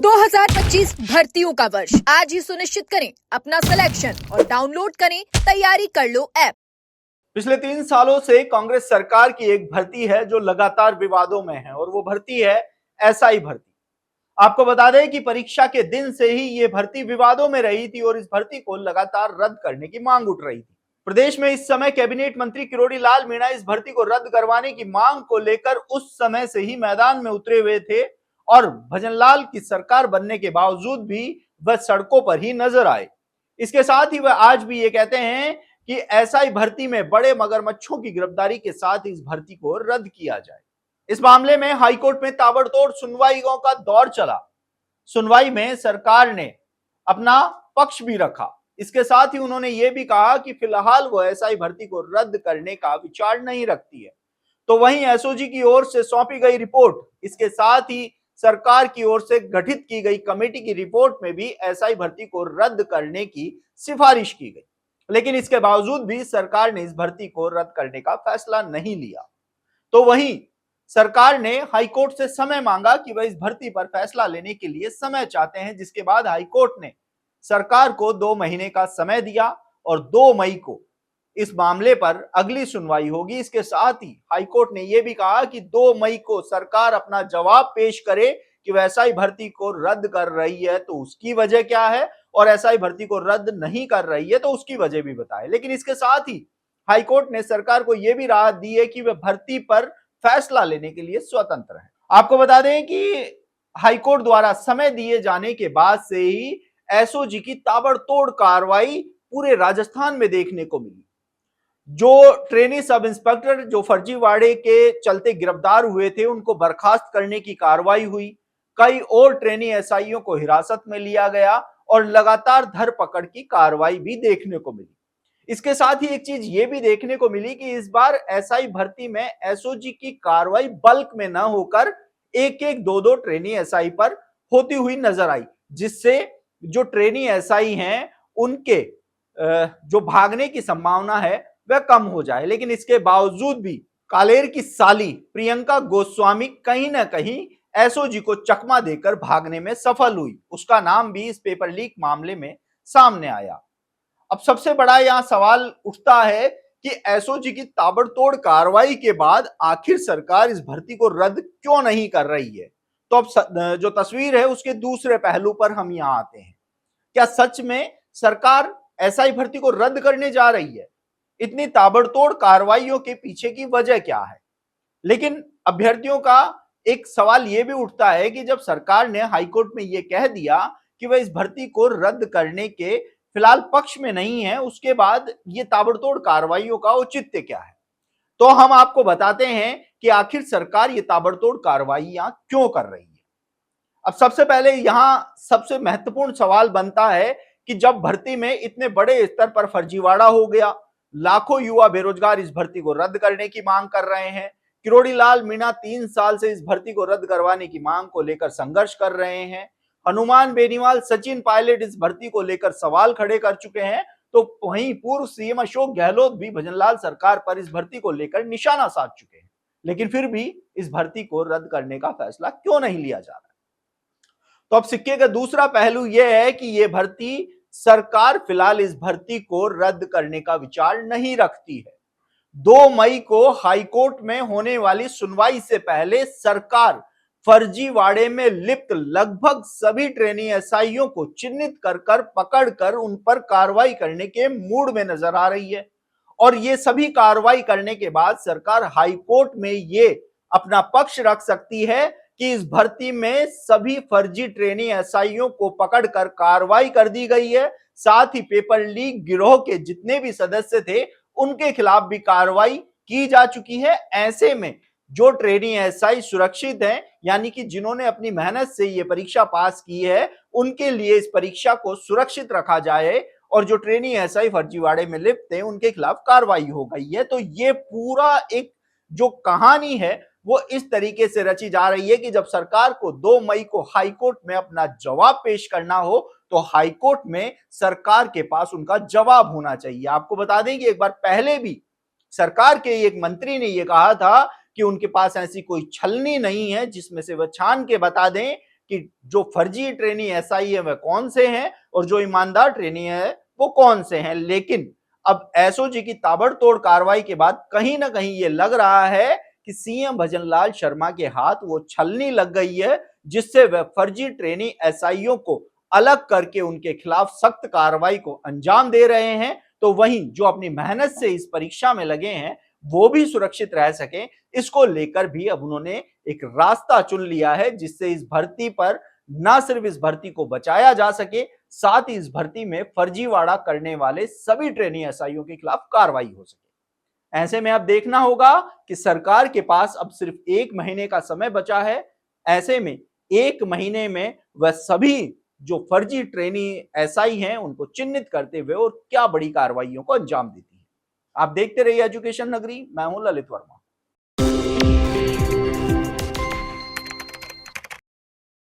2025 भर्तियों का वर्ष आज ही सुनिश्चित करें अपना सिलेक्शन और डाउनलोड करें तैयारी कर लो ऐप। पिछले 3 सालों से कांग्रेस सरकार की एक भर्ती है जो लगातार विवादों में है और वो भर्ती है एसआई भर्ती। आपको बता दें कि परीक्षा के दिन से ही ये भर्ती विवादों में रही थी और इस भर्ती को लगातार रद्द करने की मांग उठ रही थी। प्रदेश में इस समय कैबिनेट मंत्री किरोड़ी लाल मीणा इस भर्ती को रद्द करवाने की मांग को लेकर उस समय से ही मैदान में उतरे हुए थे और भजनलाल की सरकार बनने के बावजूद भी वह सड़कों पर ही नजर आए। इसके साथ ही वह आज भी ये कहते हैं कि एसआई भर्ती में बड़े मगरमच्छों की गिरफ्तारी के साथ इस भर्ती को रद्द किया जाए। इस मामले में हाईकोर्ट में ताबड़तोड़ सुनवाइयों का दौर चला। सुनवाई में सरकार ने अपना पक्ष भी रखा। इसके साथ ही उन्होंने ये भी कहा कि फिलहाल वो एसआई भर्ती को रद्द करने का विचार नहीं रखती है। तो वहीं एसओजी की ओर से सौंपी गई रिपोर्ट, इसके साथ ही सरकार की ओर से गठित की गई कमेटी की रिपोर्ट में भी एसआई भर्ती को रद्द करने की सिफारिश की गई, लेकिन इसके बावजूद भी सरकार ने इस भर्ती को रद्द करने का फैसला नहीं लिया। तो वहीं सरकार ने हाईकोर्ट से समय मांगा कि वह इस भर्ती पर फैसला लेने के लिए समय चाहते हैं, जिसके बाद हाईकोर्ट ने सरकार को 2 महीने का समय दिया और 2 मई को इस मामले पर अगली सुनवाई होगी। इसके साथ ही हाईकोर्ट ने यह भी कहा कि 2 मई को सरकार अपना जवाब पेश करे कि वह एसआई भर्ती को रद्द कर रही है तो उसकी वजह क्या है और एसआई भर्ती को रद्द नहीं कर रही है तो उसकी वजह भी बताए। लेकिन इसके साथ ही हाईकोर्ट ने सरकार को यह भी राहत दी है कि वह भर्ती पर फैसला लेने के लिए स्वतंत्र है। आपको बता दें कि हाईकोर्ट द्वारा समय दिए जाने के बाद से ही एसओजी की ताबड़तोड़ कार्रवाई पूरे राजस्थान में देखने को मिली। जो ट्रेनी सब इंस्पेक्टर जो फर्जीवाड़े के चलते गिरफ्तार हुए थे उनको बर्खास्त करने की कार्रवाई हुई। कई और ट्रेनी एसआईओं को हिरासत में लिया गया और लगातार धरपकड़ की कार्रवाई भी देखने को मिली। इसके साथ ही एक चीज ये भी देखने को मिली कि इस बार एसआई भर्ती में एसओजी की कार्रवाई बल्क में न होकर एक एक दो दो ट्रेनी एसआई पर होती हुई नजर आई, जिससे जो ट्रेनी एसआई हैं उनके जो भागने की संभावना है वह कम हो जाए। लेकिन इसके बावजूद भी कालेर की साली प्रियंका गोस्वामी कहीं ना कहीं एसओजी को चकमा देकर भागने में सफल हुई। उसका नाम भी इस पेपर लीक मामले में सामने आया। अब सबसे बड़ा यहां सवाल उठता है कि एसओजी की ताबड़तोड़ कार्रवाई के बाद आखिर सरकार इस भर्ती को रद्द क्यों नहीं कर रही है। तो अब जो तस्वीर है उसके दूसरे पहलू पर हम यहां आते हैं। क्या सच में सरकार एसआई भर्ती को रद्द करने जा रही है? इतनी ताबड़तोड़ कार्रवाइयों के पीछे की वजह क्या है? लेकिन अभ्यर्थियों का एक सवाल यह भी उठता है कि जब सरकार ने हाईकोर्ट में यह कह दिया कि वह इस भर्ती को रद्द करने के फिलहाल पक्ष में नहीं है, उसके बाद ये ताबड़तोड़ कार्रवाइयों का औचित्य क्या है? तो हम आपको बताते हैं कि आखिर सरकार ये ताबड़तोड़ कार्रवाइयां क्यों कर रही है। अब सबसे पहले यहां सबसे महत्वपूर्ण सवाल बनता है कि जब भर्ती में इतने बड़े स्तर पर फर्जीवाड़ा हो गया, लाखों युवा बेरोजगार इस भर्ती को रद्द करने की मांग कर रहे हैं। किरोड़ी लाल मीणा 3 साल से इस भर्ती को रद्द करवाने की मांग को लेकर संघर्ष कर रहे हैं। हनुमान बेनीवाल, सचिन पायलट इस भर्ती को लेकर सवाल खड़े कर चुके हैं। तो वहीं पूर्व सीएम अशोक गहलोत भी भजनलाल सरकार पर इस भर्ती को लेकर निशाना साध चुके हैं। लेकिन फिर भी इस भर्ती को रद्द करने का फैसला क्यों नहीं लिया जा रहा? तो अब सिक्के का दूसरा पहलू यह है कि यह भर्ती सरकार फिलहाल इस भर्ती को रद्द करने का विचार नहीं रखती है। 2 मई को हाईकोर्ट में होने वाली सुनवाई से पहले सरकार फर्जीवाड़े में लिप्त लगभग सभी ट्रेनी एसआईओं को चिन्हित कर पकड़कर उन पर कार्रवाई करने के मूड में नजर आ रही है। और ये सभी कार्रवाई करने के बाद सरकार हाईकोर्ट में ये अपना पक्ष रख सकती है कि इस भर्ती में सभी फर्जी ट्रेनी एसआईओं को पकड़कर कार्रवाई कर दी गई है। साथ ही पेपर लीक गिरोह के जितने भी सदस्य थे उनके खिलाफ भी कार्रवाई की जा चुकी है। ऐसे में जो ट्रेनी एसआई सुरक्षित हैं, यानी कि जिन्होंने अपनी मेहनत से ये परीक्षा पास की है, उनके लिए इस परीक्षा को सुरक्षित रखा जाए और जो ट्रेनी एसआई फर्जीवाड़े में लिप्त हैं उनके खिलाफ कार्रवाई हो गई है। तो ये पूरा एक जो कहानी है वो इस तरीके से रची जा रही है कि जब सरकार को 2 मई को हाईकोर्ट में अपना जवाब पेश करना हो तो हाईकोर्ट में सरकार के पास उनका जवाब होना चाहिए। आपको बता दें कि एक बार पहले भी सरकार के एक मंत्री ने यह कहा था कि उनके पास ऐसी कोई छलनी नहीं है जिसमें से वह छान के बता दें कि जो फर्जी ट्रेनी एसआई है वह कौन से हैं और जो ईमानदार ट्रेनी है वो कौन से हैं। लेकिन अब एसओजी की ताबड़तोड़ कार्रवाई के बाद कहीं ना कहीं ये लग रहा है कि सीएम भजनलाल शर्मा के हाथ वो छलनी लग गई है, जिससे वह फर्जी ट्रेनी एसआईओ को अलग करके उनके खिलाफ सख्त कार्रवाई को अंजाम दे रहे हैं। तो वहीं जो अपनी मेहनत से इस परीक्षा में लगे हैं वो भी सुरक्षित रह सके, इसको लेकर भी अब उन्होंने एक रास्ता चुन लिया है, जिससे इस भर्ती पर ना सिर्फ इस भर्ती को बचाया जा सके, साथ ही इस भर्ती में फर्जीवाड़ा करने वाले सभी ट्रेनी एसआईओ के खिलाफ कार्रवाई हो सके। ऐसे में अब देखना होगा कि सरकार के पास अब सिर्फ 1 महीने का समय बचा है। ऐसे में 1 महीने में वह सभी जो फर्जी ट्रेनी एसआई हैं उनको चिन्हित करते हुए और क्या बड़ी कार्रवाइयों को अंजाम देती है। आप देखते रहिए एजुकेशन नगरी, मैं हूं ललित वर्मा।